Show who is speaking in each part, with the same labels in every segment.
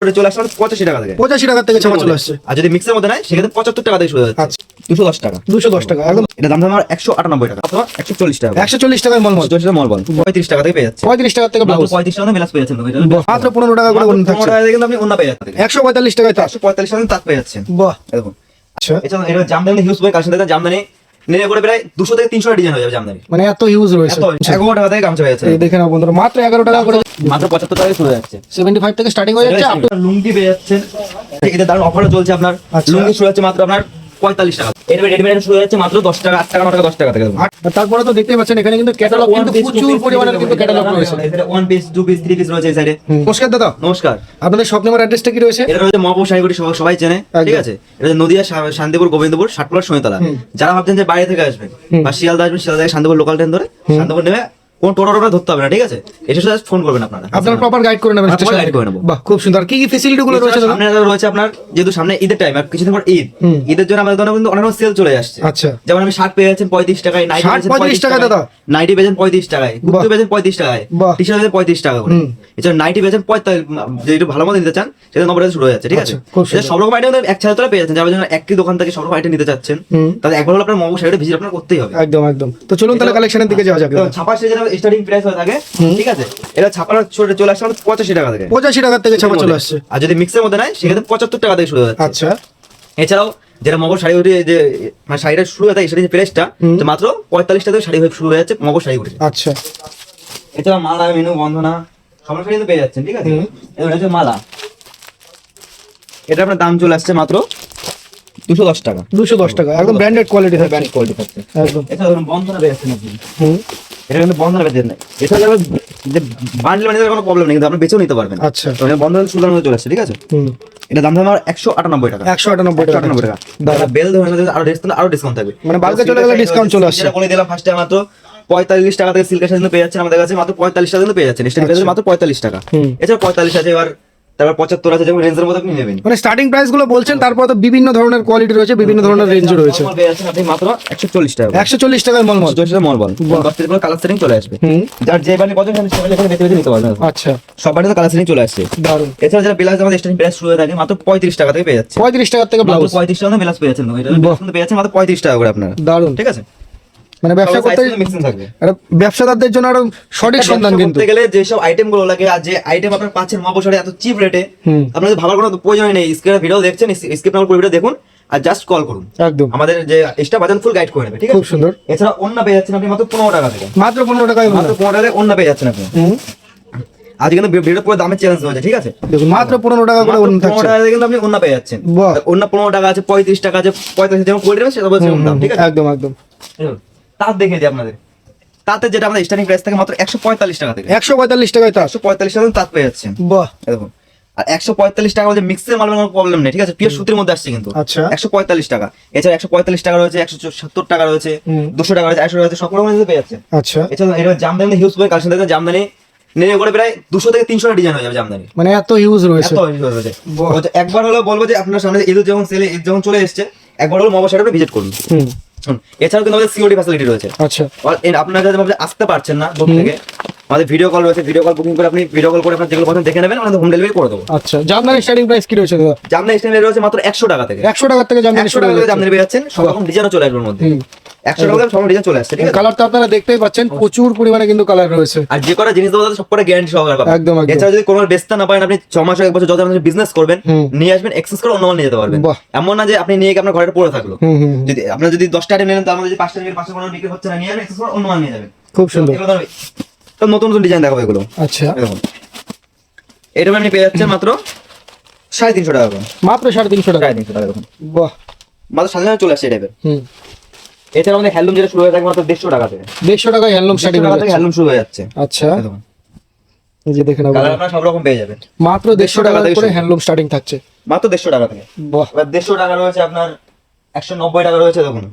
Speaker 1: চলে আসছে 85 টাকা থেকে।
Speaker 2: 85 টাকা থেকে ছাপা চলে আসছে।
Speaker 1: আর যদি মিক্সের মধ্যে নাই সেক্ষেত্রে 75 টাকা থেকে শুরু হচ্ছে।
Speaker 2: আচ্ছা
Speaker 1: 210 টাকা।
Speaker 2: 210 টাকা একদম।
Speaker 1: এটা দাম আমার 198 টাকা অথবা 140 টাকা।
Speaker 2: 140 টাকায় মলমল।
Speaker 1: 140 টাকা মলবল। 35 টাকা থেকে পেয়ে যাচ্ছে।
Speaker 2: 35 টাকা থেকে ব্লাউজ।
Speaker 1: 35 টাকা মেলাস পেয়ে যাচ্ছেন।
Speaker 2: মাত্র 15 টাকা করে ওন্না থাকছে।
Speaker 1: 15 টাকা থেকে কিন্তু আপনি ওন্না পেয়ে যাচ্ছেন।
Speaker 2: 145 টাকায় তার।
Speaker 1: 145 টাকা তাঁত পেয়ে যাচ্ছেন।
Speaker 2: বাহ।
Speaker 1: দেখুন।
Speaker 2: আচ্ছা
Speaker 1: এটা জামদানি হিউজ বই কালেকশন দেখেন জামদানি নিয়ে করে প্রায় 200 থেকে 300 ডিজাইন হয়ে যাবে জামদানি।
Speaker 2: মানে এত ইউজ রয়েছে।
Speaker 1: 11 টাকা থেকে গামছা হয়ে যাচ্ছে।
Speaker 2: এই দেখে নাও বন্ধুরা মাত্র 11 টাকা করে
Speaker 1: মাত্র 75 টাকায় শুরু হয়ে যাচ্ছে।
Speaker 2: 75 থেকে স্টার্টিং হয়ে যাচ্ছে।
Speaker 1: আপনার লুঙ্গি পেয়ে যাচ্ছেন। এদের দারুণ অফারও চলছে আপনার।
Speaker 2: আচ্ছা।
Speaker 1: লুঙ্গি শুরু হচ্ছে মাত্র আপনার 45 টাকা। এর রেডিমেড শুরু হচ্ছে মাত্র 10 টাকা, 8 টাকা, 9 টাকা, 10 টাকা থেকে।
Speaker 2: আর তারপরে তো দেখতেই পাচ্ছেন এখানে কিন্তু ক্যাটালগ কিন্তু প্রচুর পরিমাণে কিন্তু ক্যাটালগ রয়েছে।
Speaker 1: এখানে 1 পিস, 2 পিস, 3 পিস রয়েছে এই সাইডে।
Speaker 2: নমস্কার দাদা,
Speaker 1: নমস্কার।
Speaker 2: আপনাদের শপ নাম্বার অ্যাড্রেসটা কি রয়েছে?
Speaker 1: এটা রয়েছে মহাপুর শাড়িগুড়ি, সবাই চেনে, ঠিক আছে? এটা হচ্ছে নদিয়া শান্তিপুর গোবিন্দপুর ষাটপাড়া সৈতলা। যারা ভাবছেন যে বাইরে থেকে আসবেন বা শিয়ালদা আসবেন, শিয়ালদা থেকে শান্তিপুর লোকাল ট্রেন ধরে শান্তিপুর নেমে কোন টোটো ধরতে হবে না, ঠিক আছে? এসে সাথে ফোন করবেন আপনারা,
Speaker 2: আপনারা প্রপার গাইড করে নেবেন।
Speaker 1: প্রপার গাইড করে নেব।
Speaker 2: বাহ, খুব সুন্দর। কি কি ফ্যাসিলিটি গুলো রয়েছে দাদা?
Speaker 1: সামনে রয়েছে আপনার, যেহেতু সামনে ঈদের টাইম আর কিছুদিন পর ঈদ, ঈদের জন্য আমাদের দোকানে কিন্তু অনেক সেল চলে আসছে।
Speaker 2: আচ্ছা,
Speaker 1: যেমন আমি শার্ট পেয়ে যাচ্ছেন 35 টাকায়, নাইটি পেয়েছেন
Speaker 2: 35 টাকা দাদা,
Speaker 1: নাইটি পেয়েছেন 35 টাকায়, কুর্তি পেয়েছেন 35 টাকায়,
Speaker 2: বাহ।
Speaker 1: টি-শার্ট পেয়েছেন 35 টাকা করে। এছাড়া নাইটি পেয়েছেন 45, যদি একটু ভালো মতো নিতে চান সেটা 90 টাকা শুরু হয়ে যাচ্ছে, ঠিক আছে?
Speaker 2: আচ্ছা, খুব সুন্দর।
Speaker 1: এটা সব রকম আইটেম এক ছাড়া তোরা পেয়ে যাচ্ছেন। যারা জন্য একটি দোকান থেকে সব রকম আইটেম নিতে চাচ্ছেন তাহলে একবার হলো আপনার মহবুব শাড়িটা ভিজিট আপনার করতেই হবে।
Speaker 2: একদম একদম। তো চলুন তাহলে কালেকশনের দিকে যাওয়া যাক।
Speaker 1: ছাপা সেজে স্টার্টিং প্রাইস হয়ে থাকে, ঠিক আছে? এটা ছাপার চলে আসছে 85 টাকা থেকে।
Speaker 2: 85 টাকা থেকে ছাপা চলে আসছে।
Speaker 1: আর যদি মিক্সের মধ্যে নাই সেক্ষেত্রে 75 টাকা থেকে শুরু হয়ে যাচ্ছে।
Speaker 2: আচ্ছা,
Speaker 1: এছাড়াও যেটা মগর শাড়ি যে মানে শাড়িটা শুরু হয়ে থাকে, সেটা যে প্রাইসটা মাত্র 45 টাকা থেকে শাড়ি হয়ে শুরু হয়ে যাচ্ছে মগর শাড়িগুলি।
Speaker 2: আচ্ছা,
Speaker 1: এছাড়া মালা, মেনু, বন্ধনা সব শাড়ি কিন্তু পেয়ে যাচ্ছেন, ঠিক আছে? এটা হচ্ছে মালা। এটা আপনার দাম চলে আসছে মাত্র 210 টাকা।
Speaker 2: 210 টাকা একদম ব্র্যান্ডেড কোয়ালিটি থাকবে।
Speaker 1: ব্র্যান্ড কোয়ালিটি থাকছে
Speaker 2: একদম।
Speaker 1: এছাড়া ধরুন বন্ধনা পেয়ে যাচ্ছেন আপনি। এটা কিন্তু বন্ধনা পেয়ে যাচ্ছেন। এছাড়া যে বান্ডেল মানে কোনো প্রবলেম নেই, কিন্তু আপনি বেছেও নিতে পারবেন।
Speaker 2: আচ্ছা,
Speaker 1: বন্ধনা সুন্দর মধ্যে চলে আসছে, ঠিক আছে? এটা দাম আমার 198 টাকা।
Speaker 2: 198 টাকা।
Speaker 1: 198 টাকা। দাদা বেল ধরে আরো ডিসকাউন্ট থাকবে।
Speaker 2: মানে বালকে চলে গেলে ডিসকাউন্ট চলে আসছে।
Speaker 1: যেটা বলে দিলাম ফার্স্টে মাত্র 45 টাকা থেকে সিল্কের সাথে পেয়ে যাচ্ছেন আমাদের কাছে, মাত্র 45 টাকা কিন্তু পেয়ে যাচ্ছেন। স্টার্টিং প্রাইস মাত্র 45 টাকা। এছাড়া 45 আছে, এবার তারপর 75 আছে, যেমন রেঞ্জের মধ্যে আপনি নেবেন।
Speaker 2: মানে স্টার্টিং প্রাইস গুলো বলছেন, তারপর তো বিভিন্ন ধরনের কোয়ালিটি রয়েছে, বিভিন্ন ধরনের রেঞ্জ রয়েছে।
Speaker 1: পেয়ে যাচ্ছেন আপনি মাত্র 140 টাকা।
Speaker 2: 140 টাকায় মলমল।
Speaker 1: 140 টাকা মলবল। 10 থেকে কালার সেটিং চলে আসবে। যার যে বানি পছন্দ সেটা এখানে বেছে বেছে নিতে পারবেন।
Speaker 2: আচ্ছা,
Speaker 1: সব বানি তো কালার সেটিং চলে আসছে।
Speaker 2: দারুন।
Speaker 1: এছাড়া যারা ব্লাউজ আমাদের স্টার্টিং প্রাইস শুরু হয়ে থাকে মাত্র 35 টাকা থেকে পেয়ে যাচ্ছে।
Speaker 2: 35 টাকা থেকে ব্লাউজ।
Speaker 1: 35 টাকা ব্লাউজ পেয়ে যাচ্ছেন। এটা কিন্তু পেয়ে যাচ্ছেন মাত্র 35 টাকা করে আপনারা।
Speaker 2: দারুন।
Speaker 1: ঠিক আছে?
Speaker 2: মানে ব্যবসা করতে
Speaker 1: মিক্সিং থাকবে।
Speaker 2: আর ব্যবসাদারদের জন্য আরো সঠিক সন্ধান কিন্তু
Speaker 1: করতে গেলে যেসব আইটেম গুলো লাগে আর যে আইটেম আপনারা পাচ্ছেন মহাপুর শাড়ি এত চিপ রেটে, আপনাদের ভাবার কোনো প্রয়োজন নেই। স্ক্রিনে ভিডিও দেখছেন, স্কিপ না করে ভিডিও দেখুন আর জাস্ট কল করুন।
Speaker 2: একদম।
Speaker 1: আমাদের যে স্টাফ আছেন ফুল গাইড করে নেবে, ঠিক আছে?
Speaker 2: খুব সুন্দর।
Speaker 1: এছাড়া ওন্না পেয়ে যাচ্ছেন আপনি মাত্র 15 টাকা থেকে।
Speaker 2: মাত্র 15 টাকায়
Speaker 1: মাত্র 15 টাকায় ওন্না পেয়ে যাচ্ছেন আপনি। আজ কিন্তু ভিডিও পুরো দামের চ্যালেঞ্জ হয়েছে, ঠিক আছে?
Speaker 2: দেখুন মাত্র 15 টাকা করে ওন্না
Speaker 1: 15
Speaker 2: থাকছে।
Speaker 1: টাকা থেকে কিন্তু আপনি ওন্না পেয়ে যাচ্ছেন।
Speaker 2: বাহ।
Speaker 1: ওন্না 15 টাকা আছে, 35 টাকা আছে, 45 যেমন কোয়ালিটি আছে সেটা বলছে দাম, ঠিক আছে?
Speaker 2: একদম একদম।
Speaker 1: তাঁত দেখে দিই আপনাদের। তাতে যেটা আমাদের স্টার্টিং প্রাইস থাকে মাত্র 145 টাকা থেকে।
Speaker 2: 145 টাকায় তার।
Speaker 1: 145 টাকা তাঁত পেয়ে যাচ্ছেন।
Speaker 2: বাহ।
Speaker 1: দেখুন, আর 145 টাকা হচ্ছে মিক্সের মালের কোনো প্রবলেম নেই, ঠিক আছে? পিওর সুতির মধ্যে আসছে কিন্তু।
Speaker 2: আচ্ছা।
Speaker 1: 145 টাকা। এছাড়া 145 টাকা রয়েছে, 170 টাকা রয়েছে, 200 টাকা রয়েছে, 150 টাকা রয়েছে, সব রকমের পেয়ে যাচ্ছে।
Speaker 2: আচ্ছা,
Speaker 1: এছাড়া এটা জামদানি হিউজ বই কালেকশন দেখেন, জামদানি নিয়ে করে প্রায় 200 থেকে 300 ডিজাইন হয়ে যাবে জামদানি।
Speaker 2: মানে এত ইউজ রয়েছে।
Speaker 1: এত হিউজ রয়েছে। একবার হলো বলবো যে আপনার সামনে ঈদ যখন সেলে ঈদ যখন চলে এসেছে, একবার হলো মহাপুর শাড়িটা ভিজিট করুন। এছাড়াও কিন্তু আমাদের সিওডি ফ্যাসিলিটি রয়েছে।
Speaker 2: আচ্ছা,
Speaker 1: আপনারা যারা আসতে পারছেন না দূর থেকে, আমাদের ভিডিও কল রয়েছে, ভিডিও কল বুকিং করে আপনি ভিডিও কল করে আপনার যেগুলো পছন্দ দেখে নেবেন, আমাদের হোম ডেলিভারি করে দেবো।
Speaker 2: আচ্ছা। জামদানির স্টার্টিং প্রাইস কি রয়েছে দাদা?
Speaker 1: জামদানি স্ট্যান্ডার্ড রয়েছে মাত্র 100 টাকা থেকে।
Speaker 2: 100 টাকা থেকে জামদানি
Speaker 1: 100 টাকা থেকে জামদানি পেয়ে যাচ্ছেন, সব রকম ডিজাইনও চলে আসবে এর মধ্যে। 100 টাকা থেকে সব ডিজাইন চলে আসছে, ঠিক আছে?
Speaker 2: কালার তো আপনারা দেখতেই পাচ্ছেন, প্রচুর পরিমাণে কিন্তু কালার রয়েছে।
Speaker 1: আর যে কটা জিনিস দেবো সব কটা গ্যারান্টি সহকারে পাবেন।
Speaker 2: একদম একদম।
Speaker 1: এছাড়া যদি কোনো বেচতে না পারেন, আপনি 6 মাস 1 বছর যত আপনি বিজনেস করবেন নিয়ে আসবেন, এক্সেস করে অন্য মাল নিয়ে যেতে পারবেন।
Speaker 2: বাহ।
Speaker 1: এমন না যে আপনি নিয়ে গিয়ে আপনার ঘরে পড়ে থাকলো। যদি আপনার যদি 10টা আইটেম নেন, তার মধ্যে যদি 5টা নিয়ে 5টা কোনো বিক্রি হচ্ছে না, নিয়ে আসবেন, এক্সেস করে অন্য মাল নিয়ে যাবেন।
Speaker 2: খুব সুন্দর।
Speaker 1: তো নতুন নতুন ডিজাইন দেখাবো এগুলো।
Speaker 2: আচ্ছা,
Speaker 1: দেখুন, এটা আপনি পেয়ে যাচ্ছেন মাত্র 350 টাকা করে।
Speaker 2: মাত্র 350 টাকা।
Speaker 1: 350 টাকা। দেখুন
Speaker 2: বাহ।
Speaker 1: মাত্র 7,000 চলে আসছে এই টাইপের। এছাড়া আমাদের হ্যান্ডলুম যেটা শুরু হয়ে থাকে মাত্র 150 টাকা থেকে।
Speaker 2: 150 টাকায় হ্যান্ডলুম স্টার্টিং
Speaker 1: টাকা থেকে হ্যান্ডলুম শুরু হয়ে যাচ্ছে।
Speaker 2: আচ্ছা,
Speaker 1: দেখুন,
Speaker 2: এই যে দেখেন
Speaker 1: কালার আপনারা সব রকম পেয়ে যাবেন।
Speaker 2: মাত্র 150 টাকা করে হ্যান্ডলুম স্টার্টিং থাকছে।
Speaker 1: মাত্র 150 টাকা থেকে।
Speaker 2: বাহ।
Speaker 1: এবার 150 টাকা রয়েছে আপনার, 190 টাকা রয়েছে। দেখুন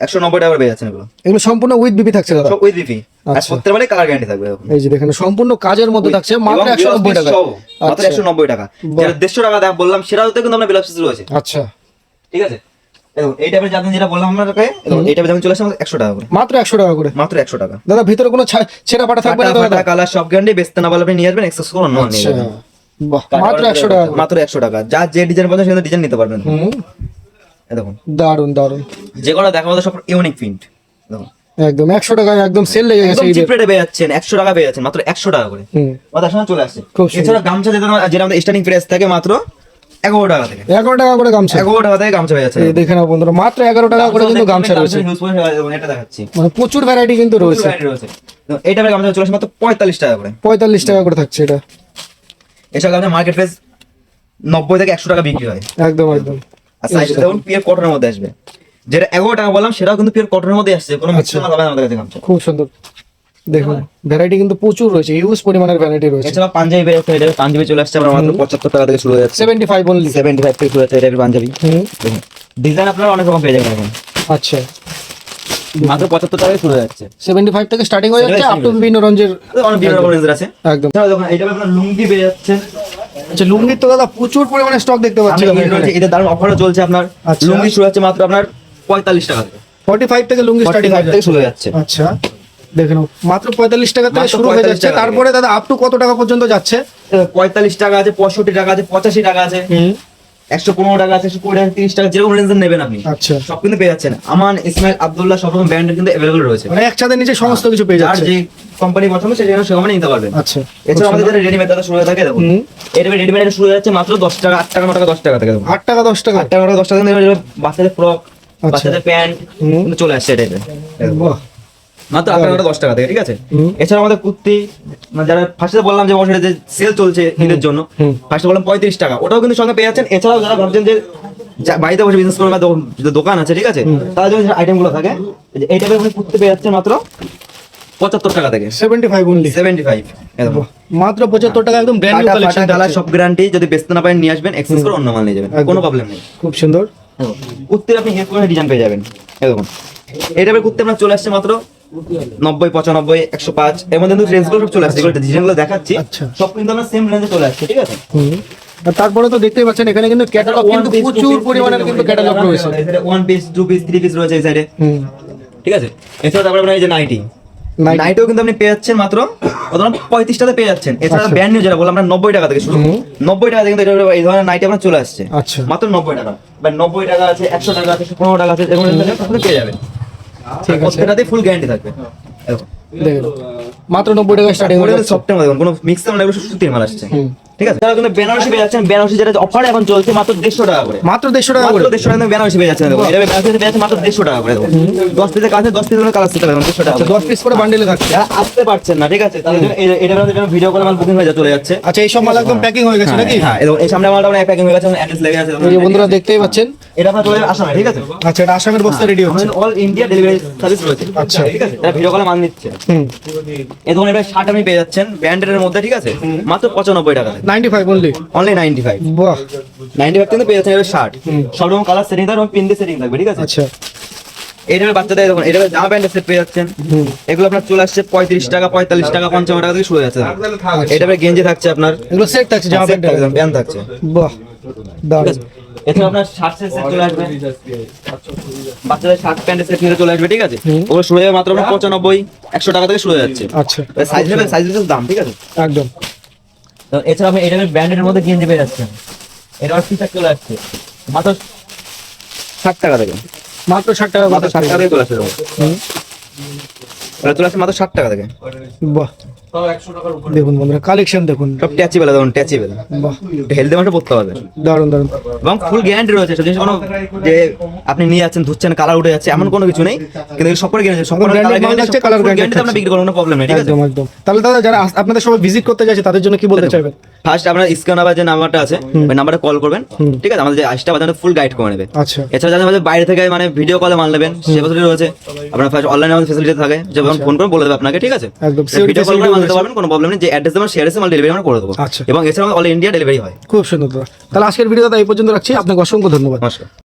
Speaker 1: 190 টাকা পেয়ে যাচ্ছেন এগুলো।
Speaker 2: এগুলো সম্পূর্ণ উইথ বিপি থাকছে দাদা?
Speaker 1: সব উইথ বিপি। আর প্রত্যেকটা মানে কালার গ্যারান্টি থাকবে। দেখুন,
Speaker 2: এই যে দেখেন সম্পূর্ণ কাজের মধ্যে থাকছে, মাত্র 190 টাকা।
Speaker 1: মাত্র 190 টাকা। যেটা 150 টাকা দেখ বললাম সেটাও তো কিন্তু আপনার ব্লাউজ পিস রয়েছে।
Speaker 2: আচ্ছা,
Speaker 1: ঠিক আছে? দেখুন এই টাইপের জামদানি যেটা বললাম আপনাকে, এই টাইপের জামদানি চলে আসছে 100 টাকা করে।
Speaker 2: মাত্র 100 টাকা করে।
Speaker 1: মাত্র 100 টাকা।
Speaker 2: দাদা ভিতরে কোনো ছেঁড়া পাটা থাকবে না তো দাদা?
Speaker 1: কালার সব গ্যারান্টি, বেচতে না পারলে আপনি নিয়ে আসবেন, এক্সেস করে অন্য মাল নিয়ে যাবেন।
Speaker 2: বাহ, মাত্র 100 টাকা করে।
Speaker 1: মাত্র 100 টাকা। যার যে ডিজাইন পছন্দ সেটা ডিজাইন নিতে পারবেন।
Speaker 2: হুম,
Speaker 1: এই দেখুন
Speaker 2: দারুন দারুন,
Speaker 1: যে কোনো দেখা মতো সব ইউনিক প্রিন্ট। দেখুন
Speaker 2: একদম 100 টাকায় একদম সেল লেগে গেছে
Speaker 1: একদম
Speaker 2: ঈদের।
Speaker 1: চিপ রেটে পেয়ে যাচ্ছেন, 100 টাকা পেয়ে যাচ্ছেন, মাত্র 100 টাকা করে।
Speaker 2: হুম,
Speaker 1: আমাদের সামনে চলে আসছে।
Speaker 2: খুব সুন্দর।
Speaker 1: এছাড়া গামছা যেটা আমাদের স্টার্টিং প্রাইস থাকে মাত্র 11 টাকা থেকে।
Speaker 2: 11 টাকা করে গামছা।
Speaker 1: 11 টাকা থেকে গামছা পেয়ে যাচ্ছে।
Speaker 2: এই দেখে নাও বন্ধুরা, মাত্র 11 টাকা করে কিন্তু গামছা রয়েছে।
Speaker 1: এটা দেখাচ্ছি,
Speaker 2: মানে প্রচুর ভ্যারাইটি কিন্তু রয়েছে।
Speaker 1: variety রয়েছে। তো এইটা গামছা চলে আসে মাত্র 45 টাকা করে।
Speaker 2: 45 টাকা করে থাকছে এটা।
Speaker 1: এছাড়া গামছা মার্কেট প্রাইস 90 থেকে 100 টাকা বিক্রি হয়।
Speaker 2: একদম একদম।
Speaker 1: আর সাইজটা দেখুন পিওর কটনের মধ্যে আসবে। যেটা 11 টাকা বললাম সেটাও কিন্তু পিওর কটনের মধ্যে আসছে, কোনো মিক্স মাল হবে না আমাদের কাছে গামছা।
Speaker 2: খুব সুন্দর, দেখুন ভ্যারাইটি কিন্তু প্রচুর রয়েছে, হিউজ পরিমাণের ভ্যারাইটি রয়েছে।
Speaker 1: এছাড়া পাঞ্জাবি পেয়ে যাচ্ছে, এটা পাঞ্জাবি চলে আসছে আমরা মাত্র 75 টাকা থেকে শুরু হয়ে যাচ্ছে।
Speaker 2: 75 অনলি।
Speaker 1: 75 থেকে শুরু হচ্ছে এটা পাঞ্জাবি।
Speaker 2: হুম,
Speaker 1: দেখুন ডিজাইন আপনারা অনেক রকম পেয়ে যাবেন এখন,
Speaker 2: আচ্ছা।
Speaker 1: মাত্র 75 টাকায় শুরু হয়ে যাচ্ছে।
Speaker 2: 75 থেকে স্টার্টিং হয়ে যাচ্ছে, আপ টু বিভিন্ন রেঞ্জের।
Speaker 1: অনেক বিভিন্ন রকম রেঞ্জ আছে।
Speaker 2: একদম।
Speaker 1: এছাড়া দেখুন এটা আপনারা লুঙ্গি পেয়ে যাচ্ছেন।
Speaker 2: আচ্ছা, লুঙ্গির তো দাদা প্রচুর পরিমাণে স্টক দেখতে পাচ্ছি
Speaker 1: আমরা
Speaker 2: এখানে।
Speaker 1: এটা দারুণ অফারও চলছে আপনার।
Speaker 2: আচ্ছা।
Speaker 1: লুঙ্গি শুরু হচ্ছে মাত্র আপনার 45 টাকা থেকে।
Speaker 2: 45 থেকে লুঙ্গি স্টার্টিং
Speaker 1: 45 থেকে শুরু হয়ে যাচ্ছে।
Speaker 2: আচ্ছা, দেখে নাও মাত্র 45 টাকা থেকে
Speaker 1: মাত্র
Speaker 2: শুরু হয়ে
Speaker 1: 45
Speaker 2: যাচ্ছে।
Speaker 1: টাকা থেকে।
Speaker 2: তারপরে দাদা আপ টু কত টাকা পর্যন্ত যাচ্ছে?
Speaker 1: 45 টাকা আছে, 65 টাকা আছে, 85 টাকা আছে,
Speaker 2: হুম,
Speaker 1: 115 টাকা আছে, 120 টাকা, 30 টাকা, যেরকম রেঞ্জের নেবেন আপনি
Speaker 2: আচ্ছা।
Speaker 1: সব কিন্তু পেয়ে যাচ্ছেন। আমান, ইসমাইল, আব্দুল্লাহ সব রকম ব্র্যান্ডের কিন্তু अवेलेबल রয়েছে।
Speaker 2: মানে এক ছাদের নিচে সমস্ত কিছু পেয়ে
Speaker 1: যার
Speaker 2: যাচ্ছে।
Speaker 1: যে কোম্পানি পছন্দ সে যেন সে কোম্পানি নিতে পারবেন।
Speaker 2: আচ্ছা,
Speaker 1: এছাড়া আমাদের যেটা রেডিমেড দাদা শুরু হয়ে থাকে দেখুন,
Speaker 2: হুম।
Speaker 1: এটা রেডিমেড শুরু হয়ে যাচ্ছে মাত্র 10 টাকা, 8 টাকা, 9 টাকা, 10 টাকা থেকে দেখুন।
Speaker 2: 8 টাকা 10 টাকা।
Speaker 1: 8 টাকা, 10 টাকা থেকে বাচ্চাদের ফ্রক,
Speaker 2: আচ্ছা।
Speaker 1: বাচ্চাদের প্যান্ট
Speaker 2: হুম।
Speaker 1: কিন্তু চলে আসছে এটা
Speaker 2: বাহ,
Speaker 1: মাত্র 8 টাকা, 10 টাকা থেকে, ঠিক আছে।
Speaker 2: হুম।
Speaker 1: এছাড়া আমাদের কুর্তি, মানে যারা ফার্স্টে বললাম যে বছরে যে সেল চলছে ঈদের জন্য,
Speaker 2: হুম।
Speaker 1: ফার্স্টে বললাম 35 টাকা, ওটাও কিন্তু সঙ্গে পেয়ে যাচ্ছেন। এছাড়াও যারা ভাবছেন যে বাড়িতে বসে বিজনেস করবেন বা দোকান আছে, ঠিক আছে, তাদের জন্য যে আইটেম গুলো থাকে এই টাইপের আপনি কুর্তি পেয়ে যাচ্ছেন মাত্র 75 টাকা থেকে।
Speaker 2: 75 অনলি।
Speaker 1: 75 একদম
Speaker 2: মাত্র 75 টাকা, একদম ব্র্যান্ড নিউ
Speaker 1: কাটা
Speaker 2: কালেকশন।
Speaker 1: ফাটা কালার সব গ্যারান্টি। যদি বেচতে না পারেন নিয়ে আসবেন, এক্সচেঞ্জ করে অন্য মাল নিয়ে যাবেন,
Speaker 2: একদম।
Speaker 1: কোনো প্রবলেম নেই।
Speaker 2: খুব সুন্দর।
Speaker 1: কুর্তির আপনি হেড করে ডিজাইন পেয়ে যাবেন। এই দেখুন এই টাইপের কুর্তি আপনার চলে আসছে মাত্র 90, 95, 105 এর মধ্যে কিন্তু রেঞ্জ গুলো সব চলে আসছে। এগুলো ডিজাইনগুলো দেখাচ্ছি,
Speaker 2: আচ্ছা।
Speaker 1: সব কিন্তু আমরা সেম রেঞ্জে চলে আসছে, ঠিক আছে।
Speaker 2: হুম। আর তারপরে তো দেখতেই পাচ্ছেন এখানে কিন্তু ক্যাটালগ কিন্তু প্রচুর পরিমাণের কিন্তু ক্যাটালগ রয়েছে।
Speaker 1: One piece, two piece, three piece রয়েছে এই সাইডে,
Speaker 2: হুম,
Speaker 1: ঠিক আছে। এছাড়া তারপরে আপনার এই যে নাইটি,
Speaker 2: নাইটি।
Speaker 1: নাইটিও কিন্তু আপনি পেয়ে যাচ্ছেন মাত্র 35 টাকাতে পেয়ে যাচ্ছেন। এছাড়া
Speaker 2: আচ্ছা।
Speaker 1: ব্র্যান্ড নিউ যেটা বললাম আমরা 90 টাকা থেকে শুরু,
Speaker 2: হুম।
Speaker 1: 90 টাকা থেকে কিন্তু এই ধরনের নাইটি আপনার চলে আসছে
Speaker 2: আচ্ছা।
Speaker 1: মাত্র 90 টাকা। বা 90 টাকা আছে, 100 টাকা আছে, 15 টাকা আছে, এরকম আপনি পেয়ে যাবেন।
Speaker 2: ঠিক আছে,
Speaker 1: প্রত্যেকটাতেই ফুল গ্যারান্টি থাকবে। দেখুন
Speaker 2: দেখুন মাত্র 90 টাকা স্টার্টিং হয়ে যাচ্ছে।
Speaker 1: সফটের মধ্যে কোনো মিক্স না, এগুলো সুতির মাল আসছে,
Speaker 2: হুম।
Speaker 1: ঠিক আছে। তারা কিন্তু বেনারসি পেয়ে যাচ্ছেন। বেনারসি যেটা অফার এখন চলছে মাত্র 150 টাকা করে।
Speaker 2: মাত্র 150 টাকা করে।
Speaker 1: মাত্র 150 টাকা দিয়ে বেনারসি পেয়ে যাচ্ছেন। দেখুন এটা বেনারসি পেয়ে যাচ্ছেন মাত্র 150 টাকা করে। দেখুন 10 পিসের কাছে 10 পিস করে কালার সেট হবে 150 টাকা
Speaker 2: আচ্ছা,
Speaker 1: করে।
Speaker 2: 10 পিস করে বান্ডেলে থাকছে।
Speaker 1: যারা আসতে পারছেন না, ঠিক আছে, তাদের জন্য এটা ভিডিও কলে মাল বুকিং হয়ে চলে যাচ্ছে।
Speaker 2: আচ্ছা, এই সব মাল একদম প্যাকিং হয়ে গেছে নাকি?
Speaker 1: হ্যাঁ, এই সামনে মালটা মানে প্যাকিং হয়ে গেছে, অ্যাড্রেস লেগে আছে।
Speaker 2: এই যে বন্ধুরা দেখতেই পাচ্ছেন।
Speaker 1: এটা আপনার চলে আসা না, ঠিক আছে।
Speaker 2: আচ্ছা, এটা আসামের বস্তা রেডি হচ্ছে।
Speaker 1: আমাদের অল ইন্ডিয়া ডেলিভারি সার্ভিস রয়েছে,
Speaker 2: আচ্ছা।
Speaker 1: ঠিক আছে। এটা ভিডিও কলে মাল নিচ্ছে।
Speaker 2: হুম,
Speaker 1: এই ধরনের এবার শার্ট আপনি পেয়ে যাচ্ছেন ব্র্যান্ডের মধ্যে, ঠিক আছে, মাত্র 95 টাকা,
Speaker 2: 95 অনলি।
Speaker 1: অনলি 95।
Speaker 2: বাহ,
Speaker 1: 95 কিন্তু পেয়ে যাচ্ছেন এবার শার্ট, সব রকম কালার সেটিং থাকবে, পিন দিয়ে সেটিং থাকবে, ঠিক আছে।
Speaker 2: আচ্ছা।
Speaker 1: এইটা বাচ্চাদের দেখুন, এটা জামা প্যান্টের সেট পেয়ে যাচ্ছেন।
Speaker 2: হুম,
Speaker 1: এগুলো আপনার চলে আসছে 35 টাকা, 45 টাকা, 55 টাকা থেকে শুরু হয়ে যাচ্ছে। এটা গেঞ্জি থাকছে আপনার,
Speaker 2: এগুলো সেট থাকছে জামা প্যান্ট।
Speaker 1: প্যান্ট থাকছে,
Speaker 2: বাহ,
Speaker 1: ঠিক
Speaker 2: দারুণ।
Speaker 1: আছে। এছাড়া আপনার শার্ট সেট চলে আসবে, বাচ্চাদের শার্ট প্যান্টের সেট নিয়ে চলে আসবে, ঠিক আছে।
Speaker 2: হুম।
Speaker 1: ওগুলো শুরু হয়ে মাত্র আপনার 95, 100 টাকা থেকে শুরু হয়ে যাচ্ছে।
Speaker 2: আচ্ছা,
Speaker 1: সাইজ নেবেন, সাইজ দাম, ঠিক আছে।
Speaker 2: একদম।
Speaker 1: তো এছাড়া আপনি এটা ব্র্যান্ডের মধ্যে গেঞ্জি পেয়ে যাচ্ছেন। এটা আর টি-শার্ট চলে আসছে মাত্র 60 টাকা থেকে,
Speaker 2: মাত্র 60 টাকা
Speaker 1: মাত্র 60 টাকা থেকে চলে আসছে।
Speaker 2: হুম,
Speaker 1: এটা চলে আসছে মাত্র 60 টাকা থেকে।
Speaker 2: বাহ, দেখুন বন্ধুরা কালেকশন দেখুন।
Speaker 1: সব ট্যাচিবেল, দেখুন ট্যাচিবেল,
Speaker 2: বাহ,
Speaker 1: হেলদি মানুষ পড়তে পারবে
Speaker 2: দারুণ দারুণ।
Speaker 1: এবং ফুল গ্যারান্টি রয়েছে। সব জিনিস কোনো যে আপনি নিয়ে যাচ্ছেন ধুচ্ছেন কালার উঠে যাচ্ছে এমন কোনো কিছু নেই, কিন্তু সব করে গ্যারান্টি, সব করে
Speaker 2: branded মাল থাকছে, colour guarantee
Speaker 1: গ্যারান্টি আমরা বিক্রি করব, কোনো প্রবলেম নেই, ঠিক আছে।
Speaker 2: একদম একদম। তাহলে দাদা যারা আপনাদের সবাই ভিজিট করতে যাচ্ছে তাদের জন্য কি বলতে চাইবেন?
Speaker 1: ফার্স্ট আপনার স্ক্রিন নাম্বার যে নাম্বারটা আছে ওই নাম্বারে কল করবেন,
Speaker 2: হুম।
Speaker 1: ঠিক আছে। আমাদের যে আসটা বাজানো ফুল গাইড করে নেবে।
Speaker 2: আচ্ছা,
Speaker 1: এছাড়া যারা আমাদের বাইরে থেকে মানে ভিডিও কলে মাল নেবেন সে ফ্যাসিলিটি রয়েছে। আপনার ফার্স্ট অনলাইনে আমাদের ফ্যাসিলিটি থাকে, যখন ফোন করে বলে দেবে আপনাকে, ঠিক আছে।
Speaker 2: একদম
Speaker 1: ভিডিও কল করে মাল নিতে
Speaker 2: facility
Speaker 1: পারবেন, কোনো প্রবলেম নেই। যে অ্যাড্রেস দেবেন সেই অ্যাড্রেসে মাল ডেলিভারি আমরা করে দেবো।
Speaker 2: আচ্ছা।
Speaker 1: এবং এছাড়া অল ইন্ডিয়া ডেলিভারি হয়।
Speaker 2: খুব সুন্দর দাদা। তাহলে আজকের ভিডিও দাদা এই পর্যন্ত রাখছি। আপনাকে অসংখ্য ধন্যবাদ।
Speaker 1: নমস্কার।